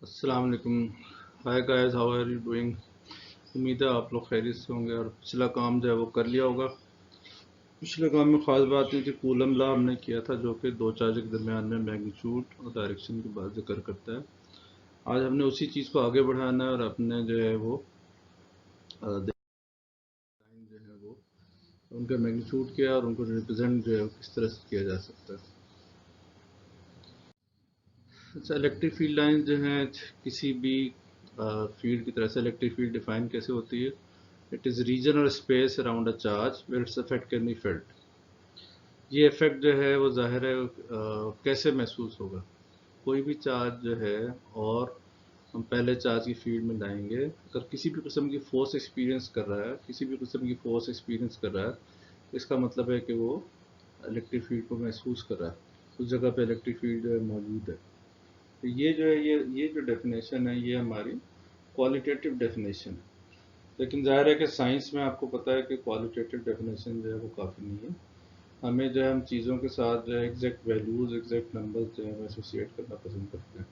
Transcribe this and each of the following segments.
अस्सलाम वालेकुम। Hi guys, how are you doing. उम्मीद है आप लोग खैरियत से होंगे और पिछला काम जो है वो कर लिया होगा। पिछले काम में ख़ास बात नहीं थी, कूलम लॉ हमने किया था जो कि दो चार्ज के दरमियान में मैग्नीट्यूड और डायरेक्शन की बात जिक्र करता है। आज हमने उसी चीज़ को आगे बढ़ाना है और अपने जो है वो लाइन जो है वो उनका मैग्नीट्यूड क्या है और उनको रिप्रेजेंट जो है वो किस तरह से किया जा सकता है। अच्छा, इलेक्ट्रिक फील्ड लाइन जो है किसी भी फील्ड की तरह से इलेक्ट्रिक फील्ड डिफाइन कैसे होती है। इट इज़ रीजन और space around a charge where its affect can be felt. ये इफेक्ट जो है वो ज़ाहिर है कैसे महसूस होगा। कोई भी चार्ज जो है और हम पहले चार्ज की फील्ड में लाएंगे, अगर किसी भी किस्म की फोर्स एक्सपीरियंस कर रहा है, किसी भी किस्म की फोर्स एक्सपीरियंस कर रहा है, इसका मतलब है कि वो इलेक्ट्रिक फील्ड को महसूस कर रहा है, उस जगह पे इलेक्ट्रिक फील्ड जो है मौजूद है। तो ये जो है ये जो डेफिनेशन है ये हमारी क्वालिटेटिव डेफिनेशन है। लेकिन ज़ाहिर है कि साइंस में आपको पता है कि क्वालिटेटिव डेफिनेशन जो है वो काफ़ी नहीं है। हमें जो है हम चीज़ों के साथ जो है एग्जैक्ट वैल्यूज़ एग्जैक्ट नंबर्स जो है वो एसोसिएट करना पसंद करते हैं।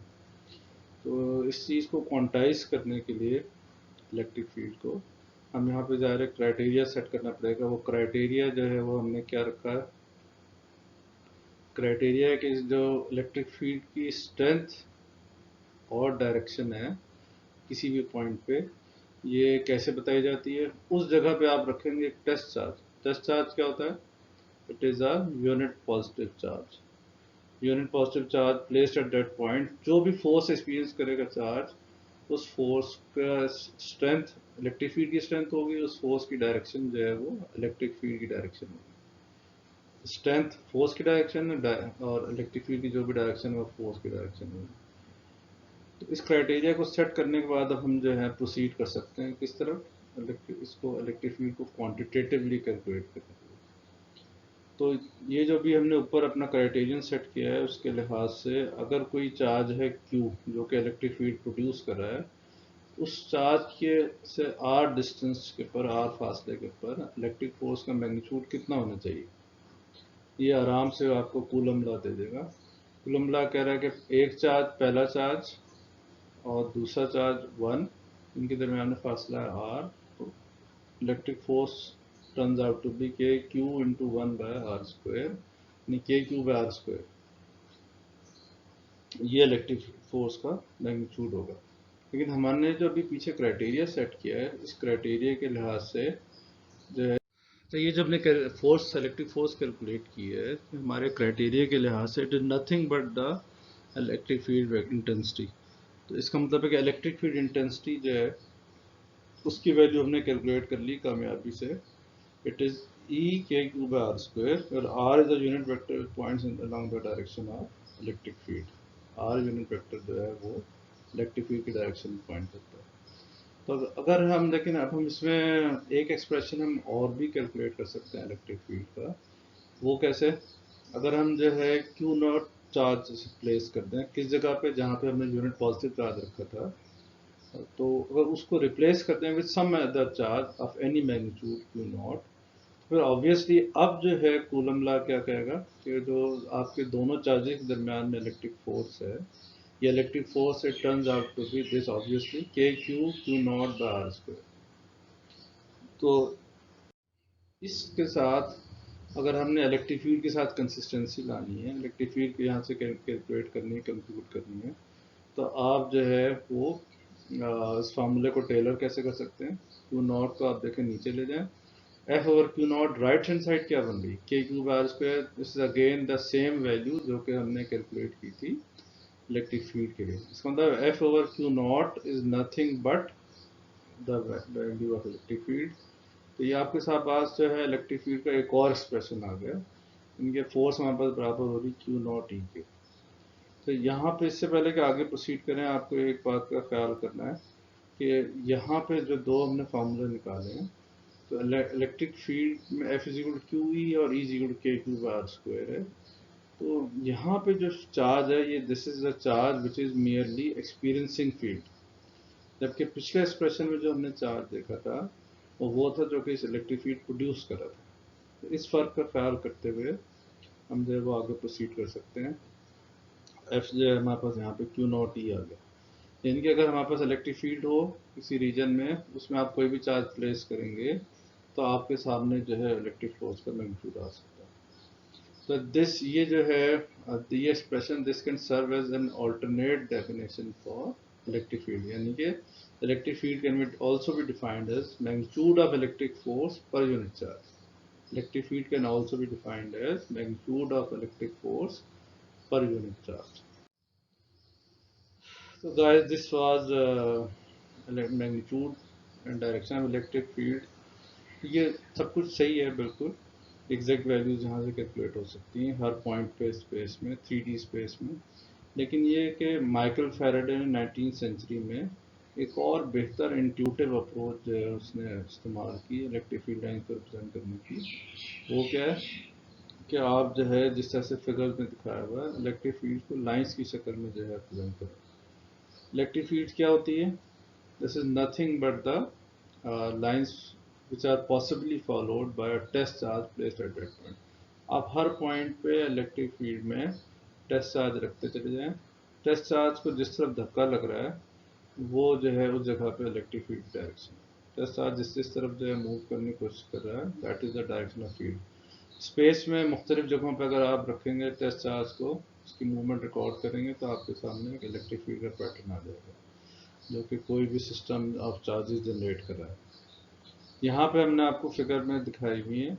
तो इस चीज़ को क्वांटाइज करने के लिए इलेक्ट्रिक फील्ड को हम यहाँ पे ज़ाहिर है क्राइटेरिया सेट करना पड़ेगा। वो क्राइटेरिया जो है वो हमने क्या रखा है, क्राइटेरिया है कि जो इलेक्ट्रिक फील्ड की स्ट्रेंथ और डायरेक्शन है किसी भी पॉइंट पे, ये कैसे बताई जाती है। उस जगह पे आप रखेंगे एक टेस्ट चार्ज। टेस्ट चार्ज क्या होता है? It is a unit positive charge. Unit positive charge placed at that point, जो भी फोर्स एक्सपीरियंस करेगा चार्ज, उस फोर्स का स्ट्रेंथ इलेक्ट्रिक फील्ड की स्ट्रेंथ होगी, उस फोर्स की डायरेक्शन जो है वो इलेक्ट्रिक फील्ड की डायरेक्शन होगी। स्ट्रेंथ फोर्स की डायरेक्शन और इलेक्ट्रिक फील्ड की जो भी डायरेक्शन है वो फोर्स की डायरेक्शन होगी। तो इस क्राइटेरिया को सेट करने के बाद अब हम जो है प्रोसीड कर सकते हैं किस तरफ, इसको इलेक्ट्रिक फील्ड को क्वांटिटेटिवली कैलकुलेट करने के लिए। तो ये जो भी हमने ऊपर अपना क्राइटेरियन सेट किया है उसके लिहाज से, अगर कोई चार्ज है Q जो कि इलेक्ट्रिक फील्ड प्रोड्यूस कर रहा है, उस चार्ज के से r डिस्टेंस के पर, r फासले के पर इलेक्ट्रिक फोर्स का मैग्नीट्यूड कितना होना चाहिए, ये आराम से आपको कूलम लॉ दे देगा। कूलम लॉ कह रहा है कि एक चार्ज, पहला चार्ज और दूसरा चार्ज 1, इनके दरमियान में फासला है r, तो electric force turns out to be K Q into 1/r², यानी K Q by R square. ये इलेक्ट्रिक फोर्स का मैग्नीट्यूड होगा। लेकिन हमने जो अभी पीछे क्राइटेरिया सेट किया है, इस क्राइटेरिया के लिहाज से जो है, तो ये जब हमने फोर्स इलेक्ट्रिक फोर्स कैलकुलेट की है, तो हमारे क्राइटेरिया के लिहाज से it is nothing but the electric field intensity. तो इसका मतलब है कि इलेक्ट्रिक फील्ड इंटेंसिटी जो है उसकी वैल्यू हमने कैलकुलेट कर ली कामयाबी से। It is E k q by r square, where r is the unit vector points in along the direction of electric field। r unit vector जो है वो इलेक्ट्रिक फील्ड की डायरेक्शन में पॉइंट करता है। तो अगर हम देखें, अब हम इसमें एक एक्सप्रेशन हम और भी कैलकुलेट कर सकते हैं इलेक्ट्रिक फील्ड का। वो कैसे? अगर हम जो है क्यू नॉट चार्ज प्लेस कर दें किस जगह पे, जहाँ पे हमने यूनिट पॉजिटिव चार्ज रखा था, तो अगर उसको रिप्लेस करते हैं with some other charge of any magnitude Q not, फिर ऑब्वियसली अब जो है कूलम लॉ क्या कहेगा कि जो आपके दोनों चार्जेस के दरमियान में इलेक्ट्रिक फोर्स है, ये electric force it turns out to be this obviously K Q Q not by R square. तो इसके साथ अगर हमने इलेक्ट्रिक फील्ड के साथ कंसिस्टेंसी लानी है, इलेक्ट्रिक फील्ड को यहाँ से कैलकुलेट करनी है, कंप्यूट करनी है, तो आप जो है वो इस फार्मूले को टेलर कैसे कर सकते हैं। क्यू नॉट को आप देखें नीचे ले जाएं, F over Q not right hand side क्या बन गई, के Q bar square. This is again the same value जो कि हमने कैलकुलेट की थी इलेक्ट्रिक फील्ड के लिए। इसका मतलब F over Q not is nothing but the value of electric field. तो ये आपके साथ पास जो है इलेक्ट्रिक फील्ड का एक और एक्सप्रेशन आ गया। इनके फोर्स हमारे पास बराबर हो रही क्यू नॉट ई के। तो यहाँ पे इससे पहले कि आगे प्रोसीड करें, आपको एक बात का ख्याल करना है कि यहाँ पे जो दो हमने फार्मूले निकाले हैं, तो इलेक्ट्रिक फील्ड में F is equal Q E और ई इज इक्वल के क्यू बाय आर स्क्वायर है। तो यहाँ पे जो चार्ज है ये this is the charge which is merely experiencing field, जबकि पिछले एक्सप्रेशन में जो हमने चार्ज देखा था वो था जो कि इस इलेक्ट्रिक फील्ड प्रोड्यूस कर रहा था। तो इस फर्क का ख्याल करते हुए हम जो है वो आगे प्रोसीड कर सकते हैं। एफ जो है हमारे पास यहाँ पे क्यू नॉट ई आ गया, यानी कि अगर हमारे पास इलेक्ट्रिक फील्ड हो किसी रीजन में, उसमें आप कोई भी चार्ज प्लेस करेंगे तो आपके सामने जो है इलेक्ट्रिक फोर्स का मैग्नीट्यूड आ सकता है। तो दिस ये जो है ये expression this can serve as an alternate definition for electric field, यानी कि electric field can be also be defined as magnitude of electric force पर unit charge. Electric field can also be defined as magnitude of electric force per unit charge. So guys, this was magnitude and direction of electric field. ये सब कुछ सही है बिल्कुल, exact values यहाँ से calculate हो सकती हैं हर पॉइंट पे स्पेस में, 3D स्पेस में। लेकिन ये कि माइकल फैराडे ने 19th सेंचुरी में एक और बेहतर इंट्यूटिव अप्रोच जो है उसने इस्तेमाल की इलेक्ट्रिक फील्ड लाइन को रिप्रेजेंट करने की। वो क्या है कि आप जो है जिस तरह से फिगर में दिखाया हुआ है इलेक्ट्रिक फील्ड को लाइंस की शक्ल में जो है प्रेजेंट करें। इलेक्ट्रिक फील्ड क्या होती है? This is nothing but the lines which are possibly followed by a test charge placed at that point. आप हर पॉइंट पे इलेक्ट्रिक फील्ड में टेस्ट चार्ज रखते चले जाएं। टेस्ट चार्ज को जिस तरफ धक्का लग रहा है वो जो है उस जगह पे electric field direction. Test charge जिस तरफ जो है मूव करने की कोशिश कर रहा है that is the direction of field. Space में मुख्तलिफ जगहों पर अगर आप रखेंगे टेस्ट चार्ज को, उसकी मूवमेंट रिकॉर्ड करेंगे तो आपके सामने एक इलेक्ट्रिक फील्ड का पैटर्न आ जाएगा जो कि कोई भी सिस्टम ऑफ चार्जेस जनरेट कर रहा है। यहाँ पे हमने आपको फिगर में दिखाई हुई है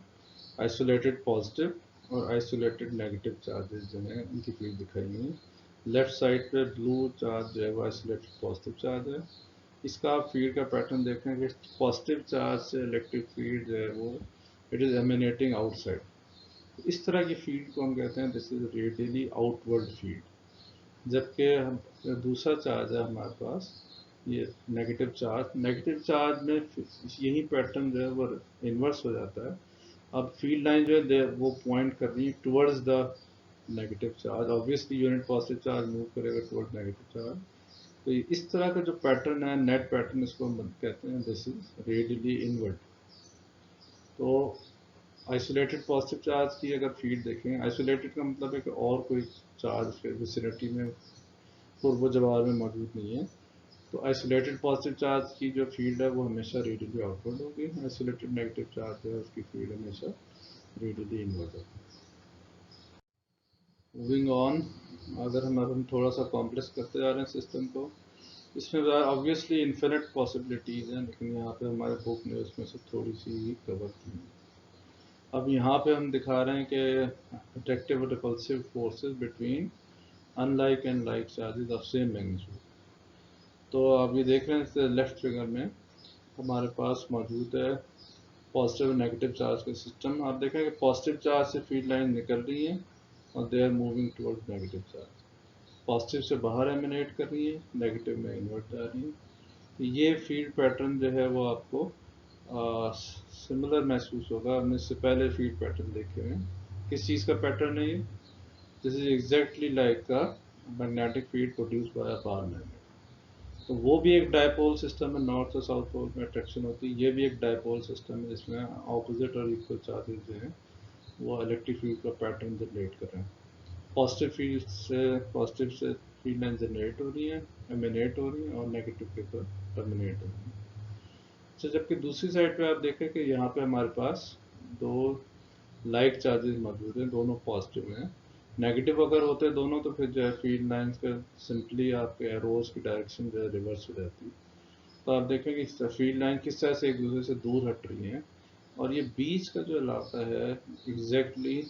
आइसोलेटेड पॉजिटिव और आइसोलेटेड नेगेटिव चार्जेस जो हैं उनकी फील्ड दिखाई हुई है। लेफ्ट साइड पे ब्लू चार्ज जो है वो आइसोलेटेड पॉजिटिव चार्ज है। इसका आप फील्ड का पैटर्न देखेंगे, पॉजिटिव चार्ज से इलेक्ट्रिक फील्ड जो है वो इट इज़ एमिनेटिंग आउटसाइड। इस तरह की फील्ड को हम कहते हैं this is radially outward field. जबकि हम दूसरा चार्ज है हमारे पास ये नेगेटिव चार्ज में यही पैटर्न जो है वो इन्वर्स हो जाता है। अब फील्ड लाइन जो है वो पॉइंट कर रही है towards the negative charge. Obviously unit positive charge move करेगा टुवर्ड नेगेटिव चार्ज। तो इस तरह का जो पैटर्न है नेट पैटर्न, इसको हम कहते हैं दिस इज रेडियली इनवर्ड। तो आइसोलेटेड पॉजिटिव चार्ज की अगर फील्ड देखें, आइसोलेटेड का मतलब है कि और कोई चार्ज उसके विसिनिटी में पूर्व जवाब में मौजूद नहीं है। तो आइसोलेटेड पॉजिटिव चार्ज की जो फील्ड है वो हमेशा रेडियली आउटवर्ड होगी। आइसोलेटेड नेगेटिव चार्ज है उसकी फील्ड हमेशा रेडियली इनवर्ड होगी। मूविंग ऑन, अगर हम थोड़ा सा कॉम्प्लेक्स करते जा रहे हैं सिस्टम को, इसमें ऑब्वियसली इन्फिनिट पॉसिबिलिटीज़ हैं, लेकिन यहाँ पे हमारे बुक ने उसमें से थोड़ी सी ही कवर की है। अब यहाँ पे हम दिखा रहे हैं कि अट्रैक्टिव और repulsive forces between unlike and like charges of same magnitude. तो आप ये देख रहे हैं लेफ्ट फिगर में हमारे पास मौजूद है पॉजिटिव और नेगेटिव चार्ज का सिस्टम। आप देखें कि पॉजिटिव चार्ज से फील्ड लाइन निकल रही है और they are moving towards negative charge. Positive से बाहर एमिनेट कर रही है, नेगेटिव में इन्वर्ट जा रही है। तो ये फील्ड पैटर्न जो है वो आपको सिमिलर महसूस होगा। हमने इससे पहले फील्ड पैटर्न देखे हुए हैं। किस चीज़ का पैटर्न है ये? This is exactly like a magnetic field produce by a bar magnet. तो वो भी एक डायपोल सिस्टम है, नॉर्थ और साउथ पोल में अट्रैक्शन होती है। ये भी एक डायपोल सिस्टम है जिसमें ऑपोजिट और इक्वल चार्जेस जो हैं वो इलेक्ट्रिक फील्ड का पैटर्न जनरेट कर रहे हैं। पॉजिटिव से फील्ड लाइन जनरेट हो रही है, एमिनेट हो रही है, और नेगेटिव के ऊपर टर्मिनेट हो रही है। अच्छा, जबकि दूसरी साइड पे आप देखें कि यहाँ पे हमारे पास दो लाइक चार्जेस मौजूद हैं, दोनों पॉजिटिव हैं। नेगेटिव अगर होते दोनों तो फिर जो है फील्ड लाइंस का सिंपली आपके एरोज की डायरेक्शन जो है रिवर्स हो जाती। तो आप देखें कि फील्ड लाइन किस तरह से एक दूसरे से दूर हट रही हैं, और ये बीच का जो इलाका है एग्जैक्टली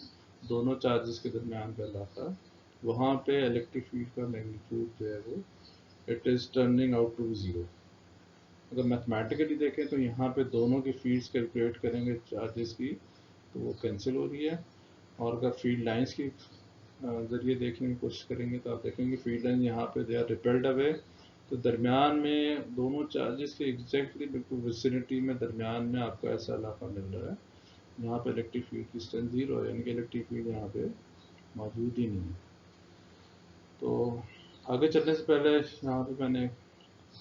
दोनों चार्जेस के दरमियान का इलाका, वहाँ पे इलेक्ट्रिक फील्ड का मैग्नीट्यूड जो है वो it is turning out to zero. अगर मैथमेटिकली देखें तो यहाँ पे दोनों की फील्ड्स कैलकुलेट करेंगे चार्जेस की तो वो कैंसिल हो रही है। और अगर फील्ड लाइंस की ज़रिए देखने की कोशिश करेंगे तो आप देखेंगे फील्ड लाइन यहाँ पे दे आर रिपेल्ड अवे। तो दरमियान में दोनों चार्जेस के एग्जैक्टली बिल्कुल विसिनिटी में दरमियान में आपको ऐसा इलाका मिल रहा है यहाँ पे इलेक्ट्रिक फील्ड की स्ट्रेंथ जीरो है, यानी कि इलेक्ट्रिक फील्ड यहाँ पे मौजूद ही नहीं है। तो आगे चलने से पहले यहाँ पे मैंने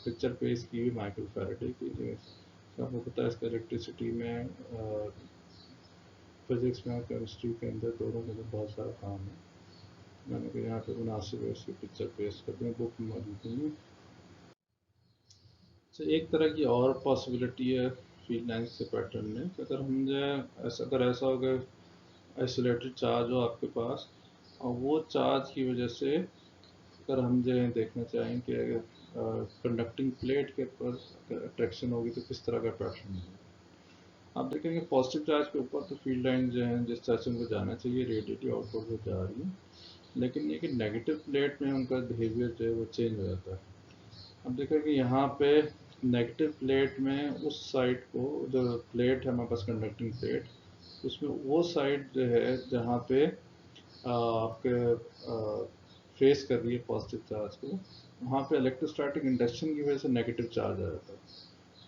पिक्चर पेश की हुई माइकल फैराडे की, जो आपको पता है इसका इलेक्ट्रिसिटी में फिजिक्स में और केमिस्ट्री के अंदर दोनों में बहुत सारा काम है। मैंने कहा यहाँ पे मुनासिब है इसकी पिक्चर पेश कर दूँ, बुक में मौजूद नहीं है। तो एक तरह की और पॉसिबिलिटी है फील्ड लाइंस के पैटर्न में कि अगर हम जो है ऐसा हो गया आइसोलेटेड चार्ज हो आपके पास और वो चार्ज की वजह से अगर हम जो है देखना चाहें कि कंडक्टिंग प्लेट के ऊपर अट्रैक्शन होगी तो किस तरह का पैटर्न होगा। आप देखेंगे पॉजिटिव चार्ज के ऊपर तो फील्ड लाइन जो है जिस तरह से उनको जाना चाहिए रेडिएटिव आउटपुट से जा रही है, लेकिन ये कि नेगेटिव प्लेट में उनका बिहेवियर जो है वो चेंज हो जाता है। अब देखो कि यहाँ पे नेगेटिव प्लेट में उस साइड को जो प्लेट है हमारे पास कंडक्टिंग प्लेट, उसमें वो साइड जो है जहाँ पे आपके फेस कर रही है पॉजिटिव चार्ज को, वहाँ पे इलेक्ट्रोस्टैटिक इंडक्शन की वजह से नेगेटिव चार्ज आ जाता है।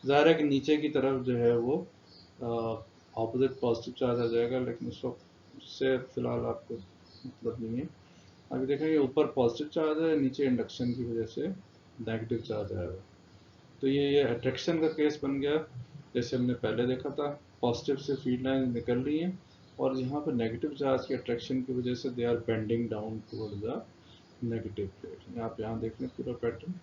ज़ाहिर है कि नीचे की तरफ जो है वो ऑपोजिट पॉजिटिव चार्ज आ जाएगा, लेकिन उस वक्त उससे फिलहाल आपको मतलब नहीं है। अभी देखेंगे ऊपर पॉजिटिव चार्ज है, नीचे इंडक्शन की वजह से नेगेटिव चार्ज आएगा। तो ये अट्रैक्शन का केस बन गया जैसे हमने पहले देखा था, पॉजिटिव से फील्ड लाइन निकल रही हैं और यहाँ पर नेगेटिव चार्ज की अट्रैक्शन की वजह से they are bending down toward the negative plate. यहाँ देख लें पूरा पैटर्न,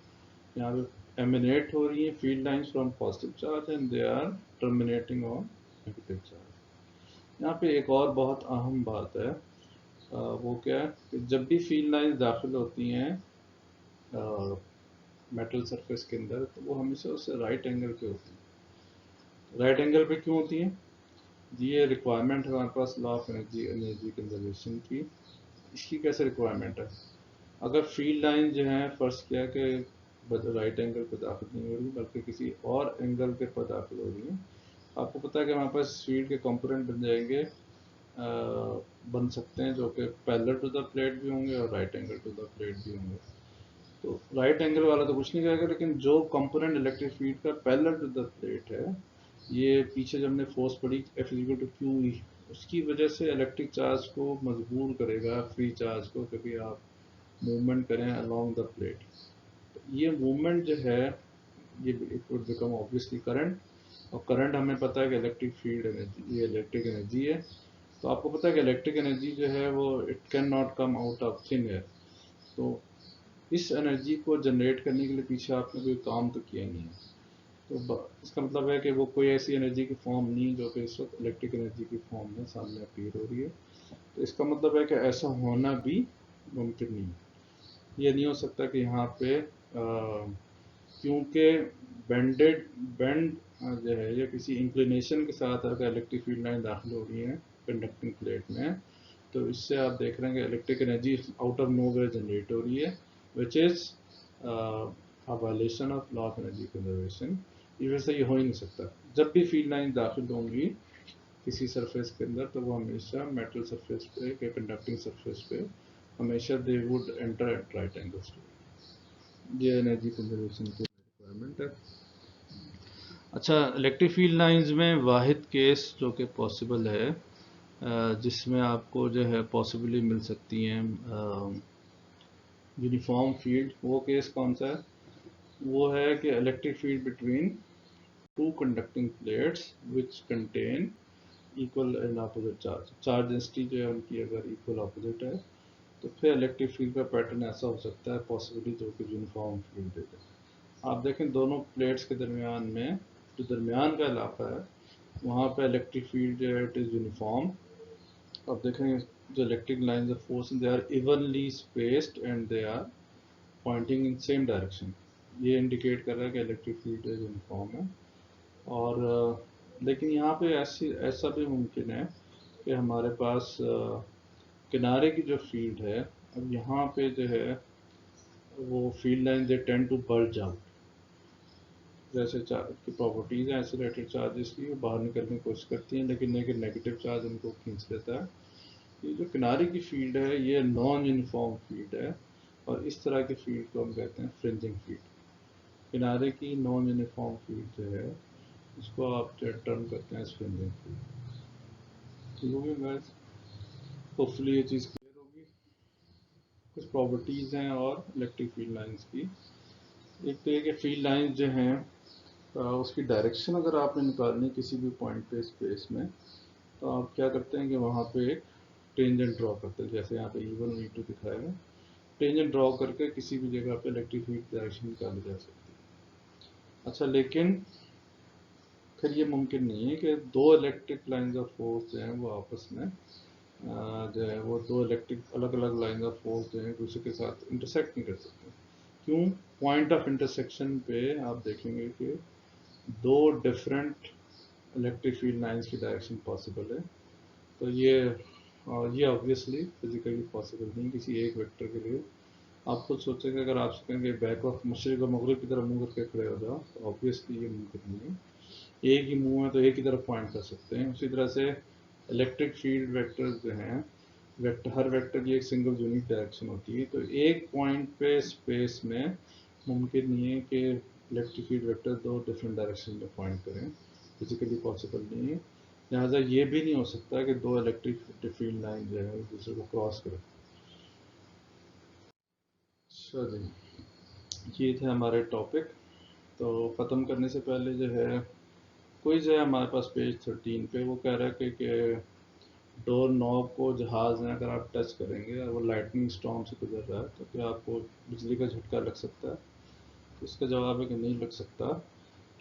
यहाँ पे एमिनेट हो रही है field lines from positive charge and they are terminating on negative charge. यहाँ पे एक और बहुत अहम बात है, वो क्या है कि जब भी फील्ड लाइंस दाखिल होती हैं मेटल सरफेस के अंदर तो वो हमेशा उससे राइट एंगल पे होती है। राइट एंगल पे क्यों होती है? ये रिक्वायरमेंट है हमारे पास लॉ ऑफ एनर्जी कंजर्वेशन की। इसकी कैसे रिक्वायरमेंट है? अगर फील्ड लाइन जो है फर्स्ट किया कि राइट एंगल पे दाखिल नहीं हो रही बल्कि किसी और एंगल के पर दाखिल हो रही है, आपको पता है कि हमारे पास फील्ड के कंपोनेंट बन जाएंगे, बन सकते हैं जो कि पैरेलल टू द प्लेट भी होंगे और right angle to the plate भी होंगे। तो राइट एंगल वाला तो कुछ नहीं कहेगा, लेकिन जो कंपोनेंट इलेक्ट्रिक फील्ड का पैरेलल टू द प्लेट है, ये पीछे जब हमने फोर्स पढ़ी F = QE, उसकी वजह से इलेक्ट्रिक चार्ज को मजबूर करेगा फ्री चार्ज को कभी आप मूवमेंट करें अलोंग द प्लेट। तो ये मूवमेंट जो है ये it would become obviously current, और करंट हमें पता है कि इलेक्ट्रिक फील्ड एनर्जी, ये इलेक्ट्रिक एनर्जी है। तो आपको पता है कि इलेक्ट्रिक एनर्जी जो है वो it can not come out of thin air. तो इस एनर्जी को जनरेट करने के लिए पीछे आपने कोई काम तो किया नहीं है। तो इसका मतलब है कि वो कोई ऐसी एनर्जी की फॉर्म नहीं जो कि इस वक्त इलेक्ट्रिक एनर्जी की फॉर्म में सामने अपीयर हो रही है। तो इसका मतलब है कि ऐसा होना भी मुमकिन नहीं है। ये नहीं हो सकता कि यहाँ पे क्योंकि बेंड जो है या किसी इंक्लिनेशन के साथ अगर इलेक्ट्रिक फील्ड लाइन दाखिल हो रही है कंडक्टिंग प्लेट में, तो इससे आप देख रहे हैं कि electric energy out of nowhere generate हो रही है, which is a violation of law of energy conservation. ये वैसे ये हो ही नहीं सकता। जब भी फील्ड लाइन दाखिल होंगी किसी सरफेस के अंदर तो वो हमेशा मेटल सरफेस पे या कंडक्टिंग सरफेस पे हमेशा they would enter at right angles to. ये एनर्जी कंजर्वेशन की रिक्वायरमेंट है। अच्छा, इलेक्ट्रिक फील्ड लाइंस में वाहिद केस जो कि पॉसिबल है जिसमें आपको जो है पॉसिबली मिल सकती हैं यूनिफॉर्म फील्ड, वो केस कौन सा है? वो है कि electric field between two conducting plates which contain equal and opposite charge. Charge density जो है उनकी अगर इक्वल अपोजिट है तो फिर इलेक्ट्रिक फील्ड का पैटर्न ऐसा हो सकता है पॉसिबली जो कि यूनिफॉर्म फील्ड दे दे। आप देखें दोनों प्लेट्स के दरमियान में जो दरमियान का इलाका है वहाँ पे इलेक्ट्रिक फील्ड जो है इट इज़ यूनिफॉर्म। अब देखें जो electric lines of force they are evenly spaced and they are pointing in same direction. ये इंडिकेट कर रहा है कि इलेक्ट्रिक फील्ड यूनिफॉर्म है। और लेकिन यहाँ पे ऐसा भी मुमकिन है कि हमारे पास किनारे की जो फील्ड है, अब यहाँ पे जो है वो field line they tend to bulge out. जैसे चार्ज की प्रॉपर्टीज़ हैं आइसोलेटेड चार्जेस की, वो बाहर निकलने की कोशिश करती हैं लेकिन नेगेटिव चार्ज उनको खींच लेता है। ये जो किनारे की फील्ड है ये नॉन यूनिफॉर्म फील्ड है और इस तरह की फील्ड को हम कहते हैं फ्रिंजिंग फील्ड। किनारे की नॉन यूनिफॉर्म फील्ड जो है इसको आप टर्म करते हैं फ्रिंजिंग फील्ड। ठीक होगी गाइस? होपफुली ये चीज़ क्लियर होगी। कुछ प्रॉपर्टीज़ हैं और इलेक्ट्रिक फील्ड लाइंस की। एक तो ये कि फील्ड लाइंस जो हैं उसकी डायरेक्शन अगर आपने निकालनी किसी भी पॉइंट पे स्पेस में, तो आप क्या करते हैं कि वहाँ पे एक टेंजेंट ड्रॉ करते हैं, जैसे यहाँ पे E1 और E2 दिखाया है। टेंजेंट ड्रॉ करके किसी भी जगह पे इलेक्ट्रिक फील्ड डायरेक्शन निकाली जा सकती है। अच्छा, लेकिन फिर ये मुमकिन नहीं है कि दो इलेक्ट्रिक लाइंस ऑफ फोर्स जो हैं वो आपस में जो है वो दो इलेक्ट्रिक अलग अलग लाइन ऑफ फोर्स जो है एक दूसरे के साथ इंटरसेक्ट नहीं कर सकते। क्यों? पॉइंट ऑफ इंटरसेक्शन पे आप देखेंगे कि दो डिफरेंट इलेक्ट्रिक फील्ड लाइंस की डायरेक्शन पॉसिबल है। तो ये ऑब्वियसली फिजिकली पॉसिबल नहीं किसी एक वेक्टर के लिए। आप खुद सोचेंगे, अगर आप कहेंगे बैक ऑफ मशरिक और मगरिब की तरफ मुंह करके खड़े हो जाओ, तो ऑब्वियसली ये मुमकिन नहीं है। एक ही मुंह है तो एक ही तरफ पॉइंट कर सकते हैं। उसी तरह से इलेक्ट्रिक फील्ड वेक्टर्स जो हैं, हर वेक्टर की एक सिंगल यूनिक डायरेक्शन होती है। तो एक पॉइंट पे स्पेस में मुमकिन नहीं है कि इलेक्ट्रिक फील्ड वेक्टर दो डिफरेंट डायरेक्शन में पॉइंट करें, फिजिकली पॉसिबल नहीं है। लिहाजा ये भी नहीं हो सकता कि दो इलेक्ट्रिक फील्ड लाइन जो है एक दूसरे को क्रॉस करें। अच्छा जी, ये थे हमारे टॉपिक। तो ख़त्म करने से पहले जो है क्विज है हमारे पास पेज 13 पे। वो कह रहा है कि डोर नॉब को जहाज़ में अगर आप टच करेंगे और वो लाइटनिंग स्टॉर्म से गुजर रहा है तो क्या आपको बिजली का झटका लग सकता है? तो इसका जवाब है कि नहीं लग सकता,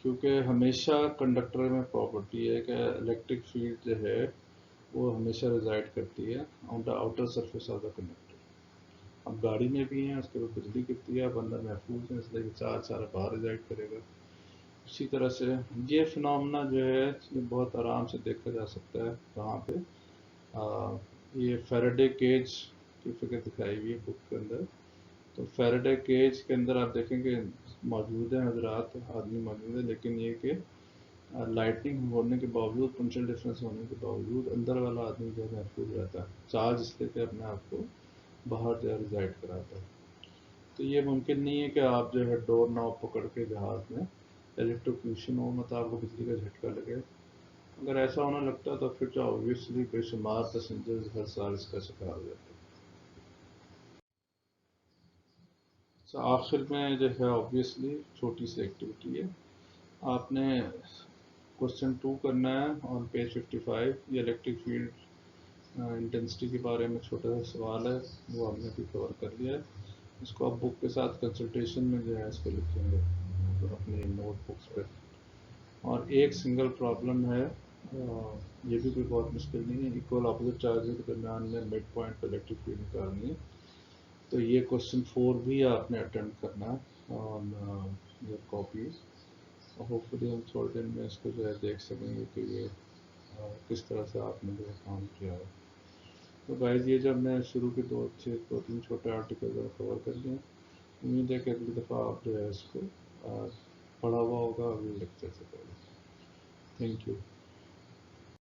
क्योंकि हमेशा कंडक्टर में प्रॉपर्टी है कि इलेक्ट्रिक फील्ड जो है वो हमेशा रिजाइड करती है on the outer surface of the conductor. अब गाड़ी में भी हैं, उसके ऊपर बिजली गिरती है, अब अंदर महफूज है, इसलिए चार्ज सारा बाहर रिजाइड करेगा। इसी तरह से ये फिनोमेना जो है ये बहुत आराम से देखा जा सकता है कहाँ पे, ये फैराडे केज की फिगर दिखाई हुई है बुक के अंदर। तो फैराडे केज के अंदर आप देखेंगे मौजूद है हजरात, आदमी मौजूद है, लेकिन ये कि लाइटनिंग होने के बावजूद, पोटेंशियल डिफरेंस होने के बावजूद अंदर वाला आदमी जो है महफूज रहता है, चार्ज इसलिए कि अपने आप को बाहर जो है रिजाइड कराता है। तो ये मुमकिन नहीं है कि आप जो है डोर नॉब पकड़ के जहाज़ में इलेक्ट्रोक्यूशन हो, मतलब आपको बिजली का झटका लगे। अगर ऐसा होने लगता तो फिर तो ऑब्वियसली बेशुमार पैसेंजर्स हर साल इसका शिकार हो जाते। तो आखिर में जो है ऑब्वियसली छोटी सी एक्टिविटी है, आपने क्वेश्चन 2 करना है ऑन पेज 55। ये इलेक्ट्रिक फील्ड इंटेंसिटी के बारे में छोटा सा सवाल है, वो हमने भी कवर कर लिया है। इसको आप बुक के साथ कंसल्टेशन में जो है इसको लिखेंगे तो अपनी नोटबुक्स पे। और एक सिंगल प्रॉब्लम है, ये भी कोई बहुत मुश्किल नहीं है, इक्वल अपोजिट चार्जेस के दरमियान में मिड पॉइंट पर इलेक्ट्रिक फील्ड निकालनी है। तो ये क्वेश्चन 4 भी आपने अटेम्प्ट करना है ऑन योर कॉपी। होपफुली हम थोड़े दिन में इसको जो है देख सकेंगे कि ये किस तरह से आपने जो है काम किया है। तो गाइस, ये जो हमने शुरू के दो तीन छोटे आर्टिकल कवर कर लिए। उम्मीद है कि अगली दफ़ा आप जो है इसको पढ़ा हुआ होगा अगले लेक्चर से पहले। Thank you.